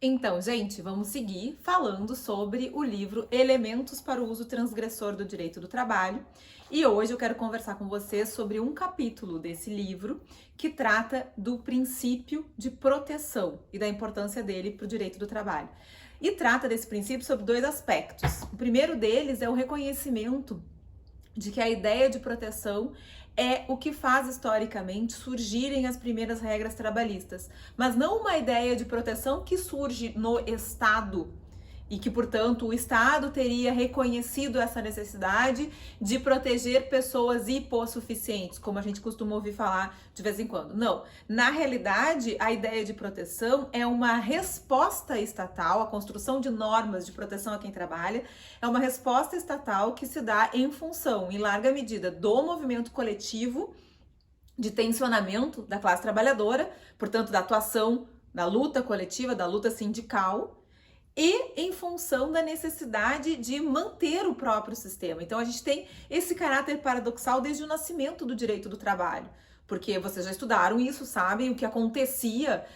Então, gente, vamos seguir falando sobre o livro Elementos para o Uso Transgressor do Direito do Trabalho. E hoje eu quero conversar com vocês sobre um capítulo desse livro que trata do princípio de proteção e da importância dele para o direito do trabalho. E trata desse princípio sobre dois aspectos. O primeiro deles é o reconhecimento de que a ideia de proteção é o que faz historicamente surgirem as primeiras regras trabalhistas, mas não uma ideia de proteção que surge no Estado e que, portanto, o Estado teria reconhecido essa necessidade de proteger pessoas hipossuficientes, como a gente costuma ouvir falar de vez em quando. Não. Na realidade, a ideia de proteção é uma resposta estatal, a construção de normas de proteção a quem trabalha, é uma resposta estatal que se dá em função, em larga medida, do movimento coletivo de tensionamento da classe trabalhadora, portanto, da atuação da luta coletiva, da luta sindical, e em função da necessidade de manter o próprio sistema. Então a gente tem esse caráter paradoxal desde o nascimento do direito do trabalho, porque vocês já estudaram isso, sabem o que acontecia.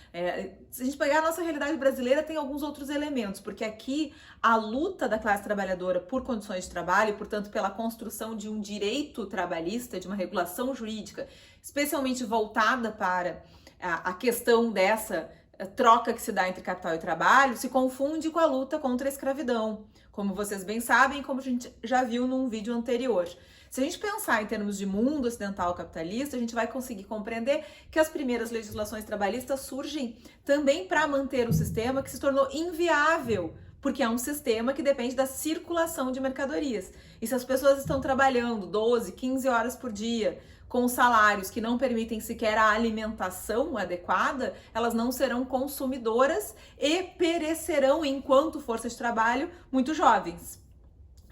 Se a gente pegar a nossa realidade brasileira, tem alguns outros elementos, porque aqui a luta da classe trabalhadora por condições de trabalho, e portanto pela construção de um direito trabalhista, de uma regulação jurídica, especialmente voltada para a questão dessa troca que se dá entre capital e trabalho, se confunde com a luta contra a escravidão, como vocês bem sabem, como a gente já viu num vídeo anterior. Se a gente pensar em termos de mundo ocidental capitalista, a gente vai conseguir compreender que as primeiras legislações trabalhistas surgem também para manter o sistema que se tornou inviável, porque é um sistema que depende da circulação de mercadorias. E se as pessoas estão trabalhando 12, 15 horas por dia, com salários que não permitem sequer a alimentação adequada, elas não serão consumidoras e perecerão enquanto força de trabalho muito jovens.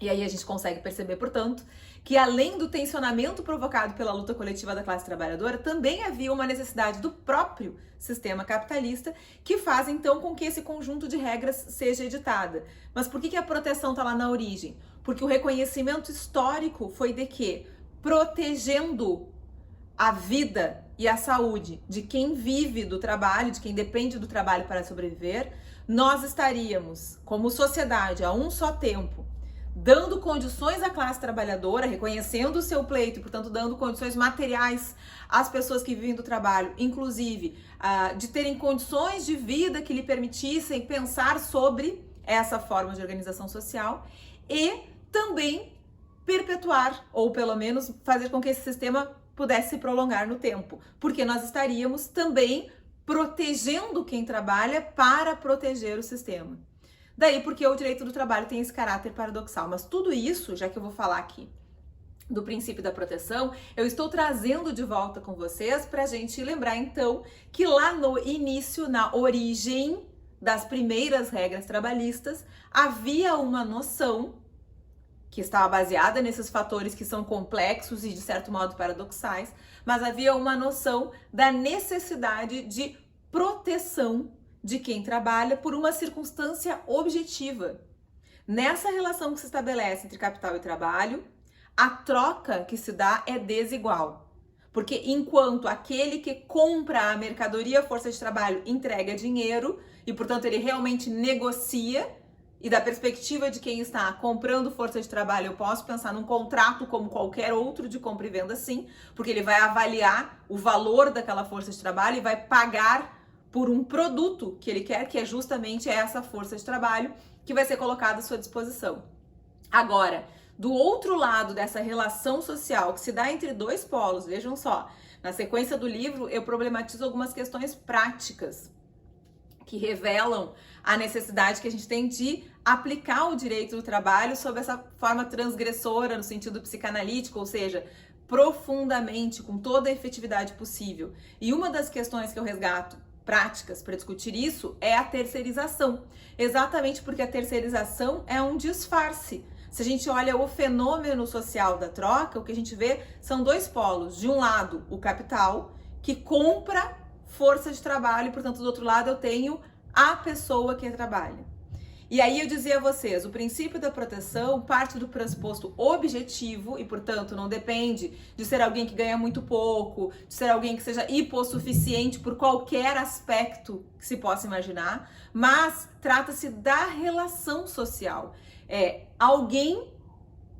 E aí a gente consegue perceber, portanto, que além do tensionamento provocado pela luta coletiva da classe trabalhadora, também havia uma necessidade do próprio sistema capitalista que faz então com que esse conjunto de regras seja editada. Mas por que a proteção está lá na origem? Porque o reconhecimento histórico foi de que, protegendo a vida e a saúde de quem vive do trabalho, de quem depende do trabalho para sobreviver, nós estaríamos, como sociedade, a um só tempo, dando condições à classe trabalhadora, reconhecendo o seu pleito e, portanto, dando condições materiais às pessoas que vivem do trabalho, inclusive de terem condições de vida que lhe permitissem pensar sobre essa forma de organização social e também perpetuar, ou pelo menos fazer com que esse sistema pudesse se prolongar no tempo, porque nós estaríamos também protegendo quem trabalha para proteger o sistema. Daí porque o direito do trabalho tem esse caráter paradoxal. Mas tudo isso, já que eu vou falar aqui do princípio da proteção, eu estou trazendo de volta com vocês para a gente lembrar então que lá no início, na origem das primeiras regras trabalhistas, havia uma noção que estava baseada nesses fatores que são complexos e de certo modo paradoxais, mas havia uma noção da necessidade de proteção de quem trabalha por uma circunstância objetiva. Nessa relação que se estabelece entre capital e trabalho, a troca que se dá é desigual. Porque enquanto aquele que compra a mercadoria, força de trabalho, entrega dinheiro e, portanto, ele realmente negocia, e da perspectiva de quem está comprando força de trabalho, eu posso pensar num contrato como qualquer outro de compra e venda, sim, porque ele vai avaliar o valor daquela força de trabalho e vai pagar por um produto que ele quer, que é justamente essa força de trabalho que vai ser colocada à sua disposição. Agora, do outro lado dessa relação social que se dá entre dois polos, vejam só, na sequência do livro eu problematizo algumas questões práticas que revelam a necessidade que a gente tem de aplicar o direito do trabalho sob essa forma transgressora, no sentido psicanalítico, ou seja, profundamente, com toda a efetividade possível. E uma das questões que eu resgato práticas para discutir isso é a terceirização. Exatamente porque a terceirização é um disfarce. Se a gente olha o fenômeno social da troca, o que a gente vê são dois polos. De um lado, o capital, que compra força de trabalho, e, portanto, do outro lado eu tenho a pessoa que trabalha. E aí eu dizia a vocês, o princípio da proteção parte do pressuposto objetivo e, portanto, não depende de ser alguém que ganha muito pouco, de ser alguém que seja hipossuficiente por qualquer aspecto que se possa imaginar, mas trata-se da relação social. É alguém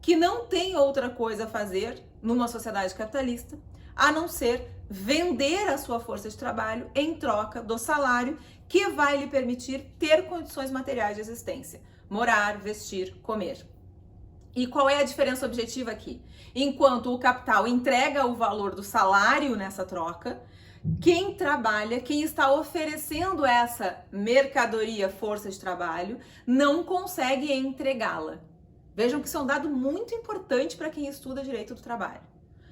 que não tem outra coisa a fazer numa sociedade capitalista, a não ser vender a sua força de trabalho em troca do salário que vai lhe permitir ter condições materiais de existência, morar, vestir, comer. E qual é a diferença objetiva aqui? Enquanto o capital entrega o valor do salário nessa troca, quem trabalha, quem está oferecendo essa mercadoria, força de trabalho, não consegue entregá-la. Vejam que isso é um dado muito importante para quem estuda direito do trabalho.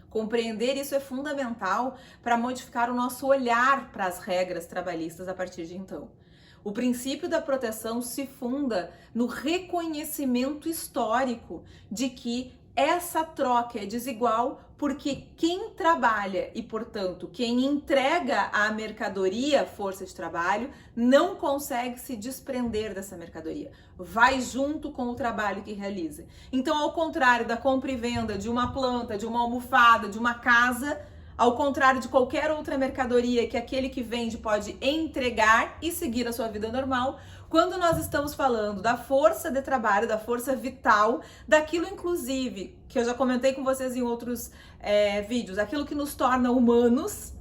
Compreender isso é fundamental para modificar o nosso olhar para as regras trabalhistas a partir de então. O princípio da proteção se funda no reconhecimento histórico de que essa troca é desigual porque quem trabalha e, portanto, quem entrega a mercadoria, força de trabalho, não consegue se desprender dessa mercadoria. Vai junto com o trabalho que realiza. Então, ao contrário da compra e venda de uma planta, de uma almofada, de uma casa, ao contrário de qualquer outra mercadoria que aquele que vende pode entregar e seguir a sua vida normal, quando nós estamos falando da força de trabalho, da força vital, daquilo inclusive, que eu já comentei com vocês em outros vídeos, aquilo que nos torna humanos,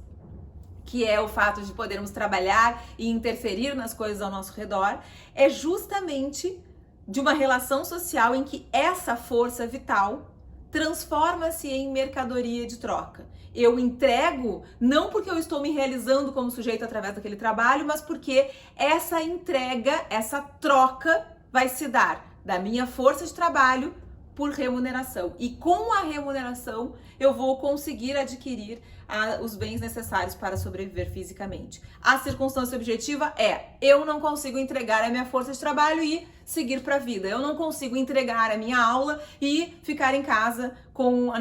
que é o fato de podermos trabalhar e interferir nas coisas ao nosso redor, é justamente de uma relação social em que essa força vital transforma-se em mercadoria de troca. Eu entrego não porque eu estou me realizando como sujeito através daquele trabalho, mas porque essa entrega, essa troca vai se dar da minha força de trabalho por remuneração. E com a remuneração eu vou conseguir adquirir os bens necessários para sobreviver fisicamente. A circunstância objetiva é: eu não consigo entregar a minha força de trabalho e seguir para a vida. Eu não consigo entregar a minha aula e ficar em casa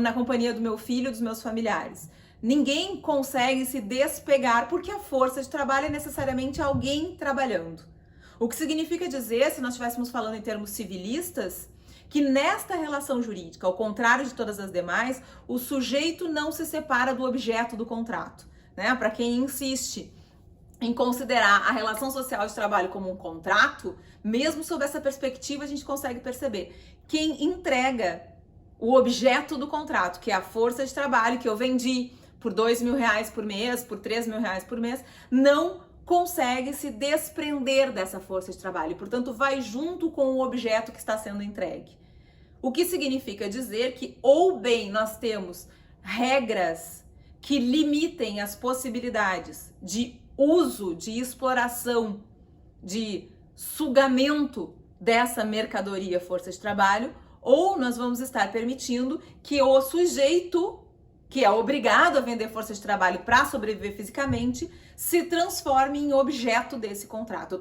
na companhia do meu filho, dos meus familiares. Ninguém consegue se despegar porque a força de trabalho é necessariamente alguém trabalhando. O que significa dizer, se nós estivéssemos falando em termos civilistas, que nesta relação jurídica, ao contrário de todas as demais, o sujeito não se separa do objeto do contrato, né? Para quem insiste em considerar a relação social de trabalho como um contrato, mesmo sob essa perspectiva a gente consegue perceber. Quem entrega o objeto do contrato, que é a força de trabalho que eu vendi por R$2.000 por mês, por R$3.000 por mês, não consegue se desprender dessa força de trabalho e, portanto, vai junto com o objeto que está sendo entregue. O que significa dizer que, ou bem nós temos regras que limitem as possibilidades de uso, de exploração, de sugamento dessa mercadoria, força de trabalho, ou nós vamos estar permitindo que o sujeito, que é obrigado a vender força de trabalho para sobreviver fisicamente, se transforme em objeto desse contrato. Eu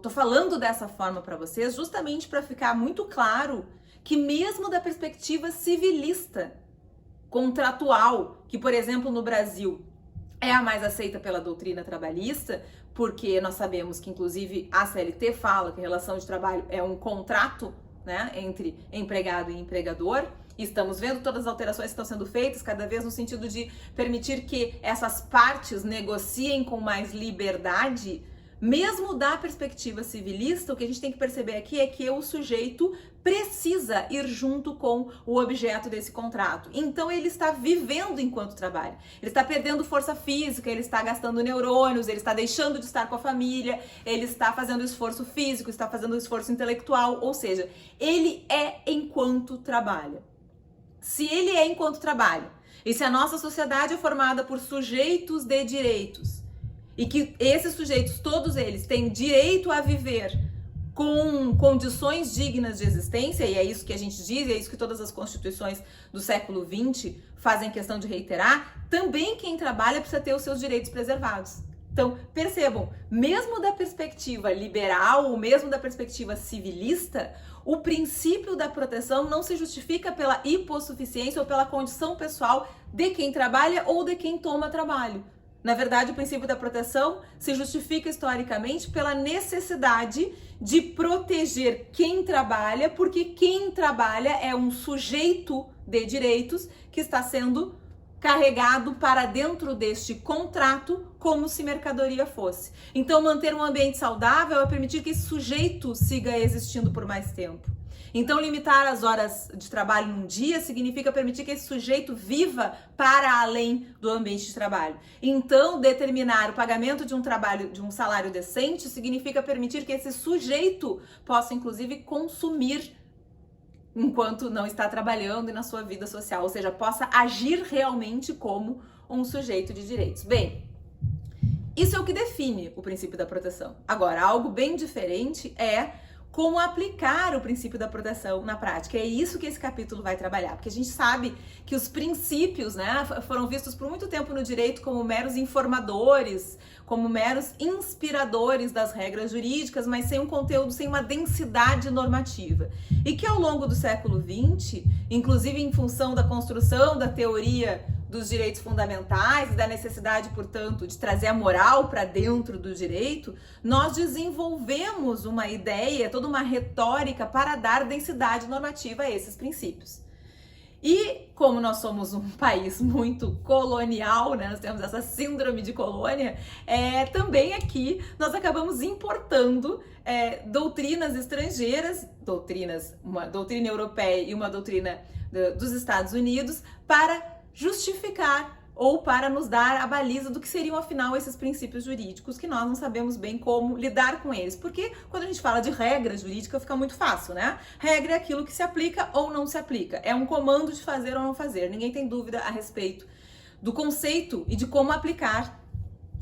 tô falando dessa forma para vocês justamente para ficar muito claro que mesmo da perspectiva civilista, contratual, que por exemplo no Brasil é a mais aceita pela doutrina trabalhista, porque nós sabemos que inclusive a CLT fala que a relação de trabalho é um contrato, né, entre empregado e empregador. E estamos vendo todas as alterações que estão sendo feitas, cada vez no sentido de permitir que essas partes negociem com mais liberdade. Mesmo da perspectiva civilista, o que a gente tem que perceber aqui é que o sujeito precisa ir junto com o objeto desse contrato. Então ele está vivendo enquanto trabalha. Ele está perdendo força física, ele está gastando neurônios, ele está deixando de estar com a família, ele está fazendo esforço físico, está fazendo esforço intelectual, ou seja, ele é enquanto trabalha. Se ele é enquanto trabalha, e se a nossa sociedade é formada por sujeitos de direitos, e que esses sujeitos, todos eles, têm direito a viver com condições dignas de existência, e é isso que a gente diz, e é isso que todas as constituições do século XX fazem questão de reiterar, também quem trabalha precisa ter os seus direitos preservados. Então, percebam, mesmo da perspectiva liberal, ou mesmo da perspectiva civilista, o princípio da proteção não se justifica pela hipossuficiência ou pela condição pessoal de quem trabalha ou de quem toma trabalho. Na verdade, o princípio da proteção se justifica historicamente pela necessidade de proteger quem trabalha, porque quem trabalha é um sujeito de direitos que está sendo carregado para dentro deste contrato como se mercadoria fosse. Então, manter um ambiente saudável é permitir que esse sujeito siga existindo por mais tempo. Então, limitar as horas de trabalho num dia significa permitir que esse sujeito viva para além do ambiente de trabalho. Então, determinar o pagamento de um trabalho, de um salário decente, significa permitir que esse sujeito possa, inclusive, consumir enquanto não está trabalhando e na sua vida social, ou seja, possa agir realmente como um sujeito de direitos. Bem, isso é o que define o princípio da proteção. Agora, algo bem diferente é como aplicar o princípio da proteção na prática. É isso que esse capítulo vai trabalhar, porque a gente sabe que os princípios, né, foram vistos por muito tempo no direito como meros informadores, como meros inspiradores das regras jurídicas, mas sem um conteúdo, sem uma densidade normativa. E que ao longo do século XX, inclusive em função da construção da teoria dos direitos fundamentais e da necessidade, portanto, de trazer a moral para dentro do direito, nós desenvolvemos uma ideia, toda uma retórica para dar densidade normativa a esses princípios. E como nós somos um país muito colonial, né, nós temos essa síndrome de colônia, também aqui nós acabamos importando doutrinas estrangeiras, uma doutrina europeia e uma doutrina dos Estados Unidos, para justificar ou para nos dar a baliza do que seriam, afinal, esses princípios jurídicos que nós não sabemos bem como lidar com eles. Porque quando a gente fala de regra jurídica, fica muito fácil, né? Regra é aquilo que se aplica ou não se aplica. É um comando de fazer ou não fazer. Ninguém tem dúvida a respeito do conceito e de como aplicar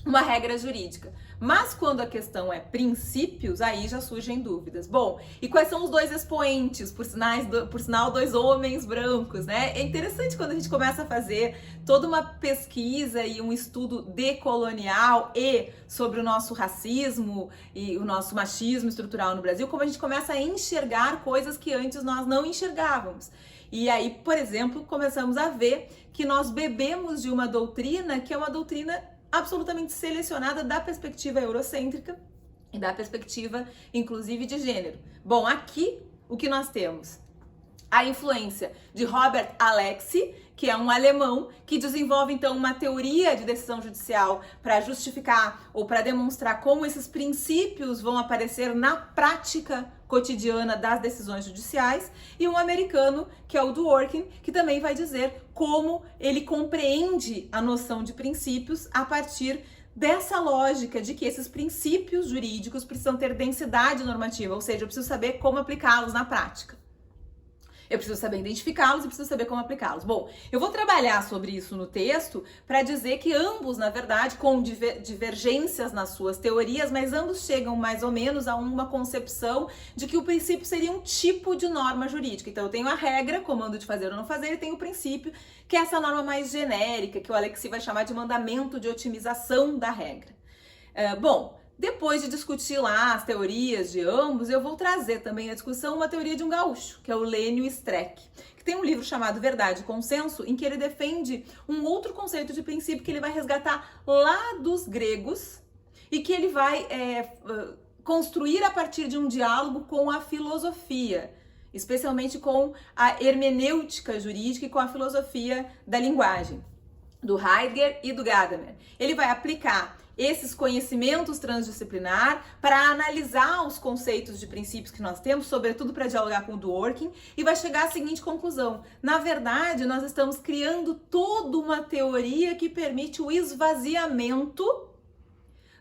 uma regra jurídica. Mas quando a questão é princípios, aí já surgem dúvidas. Bom, e quais são os dois expoentes, por sinal, dois homens brancos, né? É interessante quando a gente começa a fazer toda uma pesquisa e um estudo decolonial e sobre o nosso racismo e o nosso machismo estrutural no Brasil, como a gente começa a enxergar coisas que antes nós não enxergávamos. E aí, por exemplo, começamos a ver que nós bebemos de uma doutrina que é uma doutrina absolutamente selecionada da perspectiva eurocêntrica e da perspectiva, inclusive, de gênero. Bom, aqui o que nós temos? A influência de Robert Alexy, que é um alemão que desenvolve, então, uma teoria de decisão judicial para justificar ou para demonstrar como esses princípios vão aparecer na prática cotidiana das decisões judiciais, e um americano, que é o Dworkin, que também vai dizer como ele compreende a noção de princípios a partir dessa lógica de que esses princípios jurídicos precisam ter densidade normativa, ou seja, eu preciso saber como aplicá-los na prática. Eu preciso saber identificá-los e preciso saber como aplicá-los. Bom, eu vou trabalhar sobre isso no texto para dizer que ambos, na verdade, com divergências nas suas teorias, mas ambos chegam mais ou menos a uma concepção de que o princípio seria um tipo de norma jurídica. Então, eu tenho a regra, comando de fazer ou não fazer, e tenho o princípio, que é essa norma mais genérica, que o Alexy vai chamar de mandamento de otimização da regra. Bom, depois de discutir lá as teorias de ambos, eu vou trazer também à discussão uma teoria de um gaúcho, que é o Lênio Streck, que tem um livro chamado Verdade e Consenso, em que ele defende um outro conceito de princípio que ele vai resgatar lá dos gregos e que ele vai construir a partir de um diálogo com a filosofia, especialmente com a hermenêutica jurídica e com a filosofia da linguagem, do Heidegger e do Gadamer. Ele vai aplicar esses conhecimentos transdisciplinar para analisar os conceitos de princípios que nós temos, sobretudo para dialogar com o Dworkin, e vai chegar à seguinte conclusão: na verdade, nós estamos criando toda uma teoria que permite o esvaziamento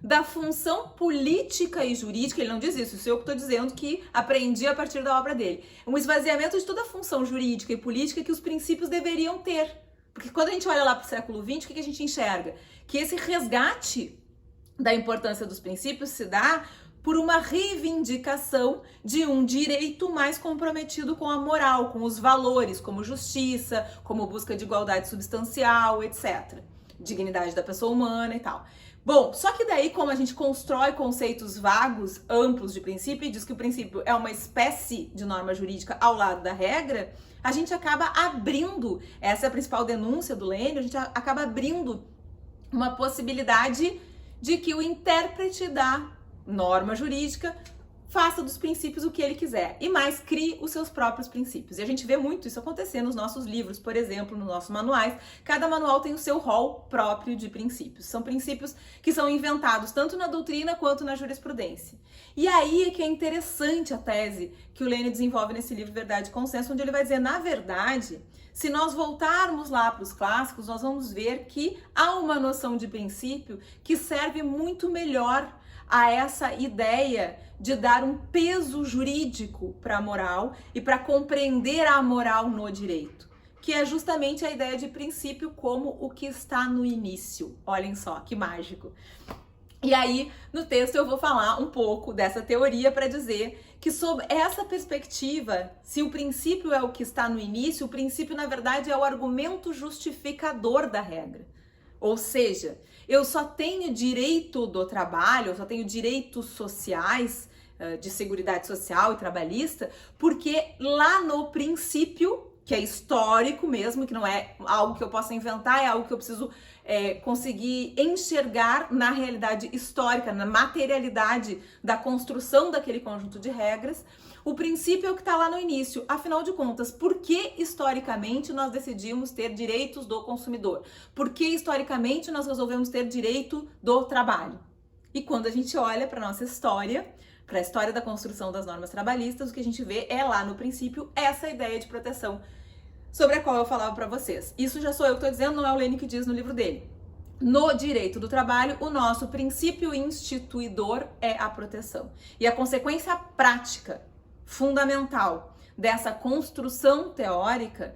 da função política e jurídica. Ele não diz isso eu que estou dizendo, que aprendi a partir da obra dele. Um esvaziamento de toda a função jurídica e política que os princípios deveriam ter. Porque quando a gente olha lá para o século XX, o que a gente enxerga? Que esse resgate da importância dos princípios se dá por uma reivindicação de um direito mais comprometido com a moral, com os valores, como justiça, como busca de igualdade substancial, etc. Dignidade da pessoa humana e tal. Bom, só que daí, como a gente constrói conceitos vagos, amplos de princípio, e diz que o princípio é uma espécie de norma jurídica ao lado da regra, a gente acaba abrindo, essa é a principal denúncia do Lênio, a gente acaba abrindo uma possibilidade de que o intérprete da norma jurídica faça dos princípios o que ele quiser e mais crie os seus próprios princípios. E a gente vê muito isso acontecer nos nossos livros, por exemplo, nos nossos manuais. Cada manual tem o seu rol próprio de princípios. São princípios que são inventados tanto na doutrina quanto na jurisprudência. E aí é que é interessante a tese que o Lênin desenvolve nesse livro Verdade e Consenso, onde ele vai dizer, na verdade, se nós voltarmos lá para os clássicos, nós vamos ver que há uma noção de princípio que serve muito melhor a essa ideia de dar um peso jurídico para a moral e para compreender a moral no direito, que é justamente a ideia de princípio como o que está no início. Olhem só, que mágico. E aí, no texto eu vou falar um pouco dessa teoria para dizer que sob essa perspectiva, se o princípio é o que está no início, o princípio, na verdade, é o argumento justificador da regra. Ou seja, eu só tenho direito do trabalho, eu só tenho direitos sociais, de seguridade social e trabalhista, porque lá no princípio, que é histórico mesmo, que não é algo que eu possa inventar, é algo que eu preciso conseguir enxergar na realidade histórica, na materialidade da construção daquele conjunto de regras. O princípio é o que está lá no início. Afinal de contas, por que historicamente nós decidimos ter direitos do consumidor? Por que historicamente nós resolvemos ter direito do trabalho? E quando a gente olha para a nossa história, para a história da construção das normas trabalhistas, o que a gente vê é lá no princípio essa ideia de proteção sobre a qual eu falava para vocês. Isso já sou eu que estou dizendo, não é o Lênin que diz no livro dele. No direito do trabalho, o nosso princípio instituidor é a proteção. E a consequência prática, fundamental, dessa construção teórica,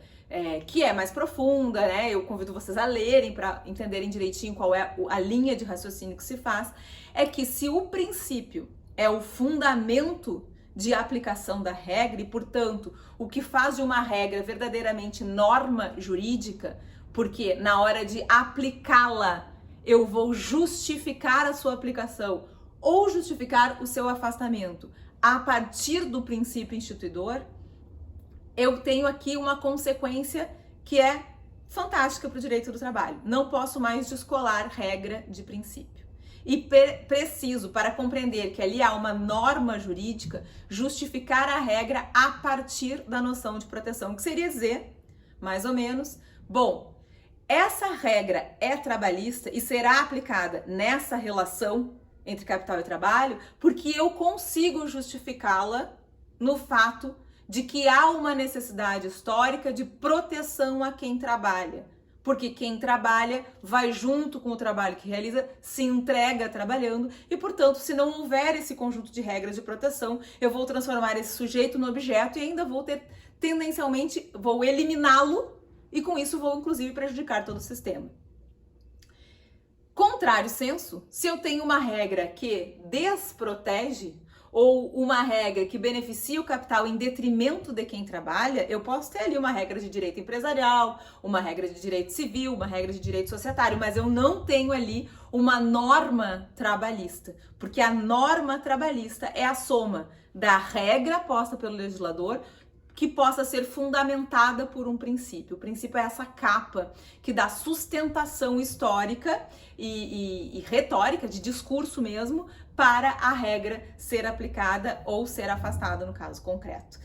que é mais profunda, né? Eu convido vocês a lerem para entenderem direitinho qual é a linha de raciocínio que se faz, é que se o princípio é o fundamento de aplicação da regra e, portanto, o que faz de uma regra verdadeiramente norma jurídica, porque na hora de aplicá-la eu vou justificar a sua aplicação ou justificar o seu afastamento a partir do princípio instituidor, eu tenho aqui uma consequência que é fantástica para o direito do trabalho. Não posso mais descolar regra de princípio. E preciso, para compreender que ali há uma norma jurídica, justificar a regra a partir da noção de proteção, que seria dizer, mais ou menos, bom, essa regra é trabalhista e será aplicada nessa relação entre capital e trabalho, porque eu consigo justificá-la no fato de que há uma necessidade histórica de proteção a quem trabalha. Porque quem trabalha vai junto com o trabalho que realiza, se entrega trabalhando e, portanto, se não houver esse conjunto de regras de proteção, eu vou transformar esse sujeito no objeto e ainda vou tendencialmente, vou eliminá-lo e com isso vou, inclusive, prejudicar todo o sistema. Contrário senso, se eu tenho uma regra que desprotege, ou uma regra que beneficia o capital em detrimento de quem trabalha, eu posso ter ali uma regra de direito empresarial, uma regra de direito civil, uma regra de direito societário, mas eu não tenho ali uma norma trabalhista, porque a norma trabalhista é a soma da regra posta pelo legislador que possa ser fundamentada por um princípio. O princípio é essa capa que dá sustentação histórica e retórica, de discurso mesmo, para a regra ser aplicada ou ser afastada no caso concreto.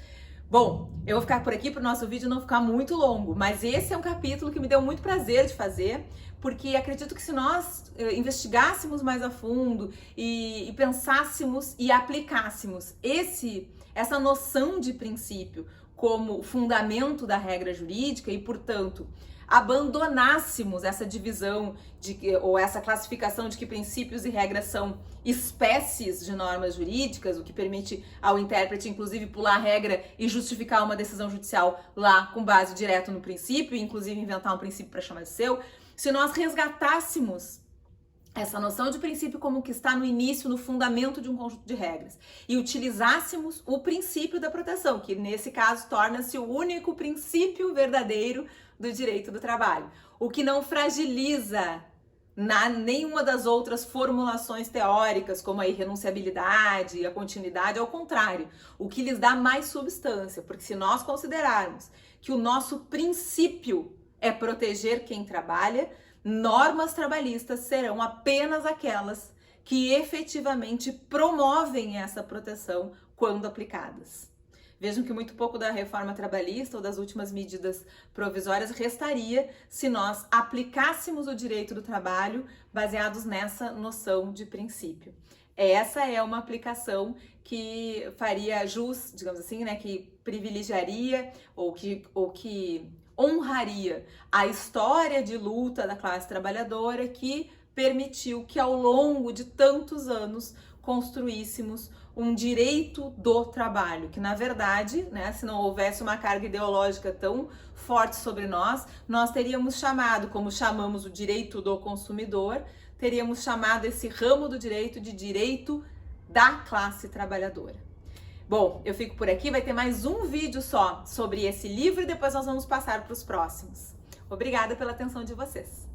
Bom, eu vou ficar por aqui para o nosso vídeo não ficar muito longo, mas esse é um capítulo que me deu muito prazer de fazer, porque acredito que se nós investigássemos mais a fundo e pensássemos e aplicássemos essa noção de princípio como fundamento da regra jurídica e, portanto, abandonássemos essa divisão ou essa classificação de que princípios e regras são espécies de normas jurídicas, o que permite ao intérprete, inclusive, pular a regra e justificar uma decisão judicial lá com base direto no princípio, inclusive inventar um princípio para chamar de seu. Se nós resgatássemos essa noção de princípio como que está no início, no fundamento de um conjunto de regras, e utilizássemos o princípio da proteção, que nesse caso torna-se o único princípio verdadeiro do direito do trabalho, o que não fragiliza nenhuma das outras formulações teóricas, como a irrenunciabilidade, a continuidade, ao contrário, o que lhes dá mais substância, porque se nós considerarmos que o nosso princípio é proteger quem trabalha, normas trabalhistas serão apenas aquelas que efetivamente promovem essa proteção quando aplicadas. Vejam que muito pouco da reforma trabalhista ou das últimas medidas provisórias restaria se nós aplicássemos o direito do trabalho baseados nessa noção de princípio. Essa é uma aplicação que faria jus, digamos assim, né, que privilegiaria ou que honraria a história de luta da classe trabalhadora que permitiu que ao longo de tantos anos construíssemos um direito do trabalho, que na verdade, né, se não houvesse uma carga ideológica tão forte sobre nós, nós teríamos chamado, como chamamos o direito do consumidor, teríamos chamado esse ramo do direito de direito da classe trabalhadora. Bom, eu fico por aqui, vai ter mais um vídeo só sobre esse livro e depois nós vamos passar para os próximos. Obrigada pela atenção de vocês.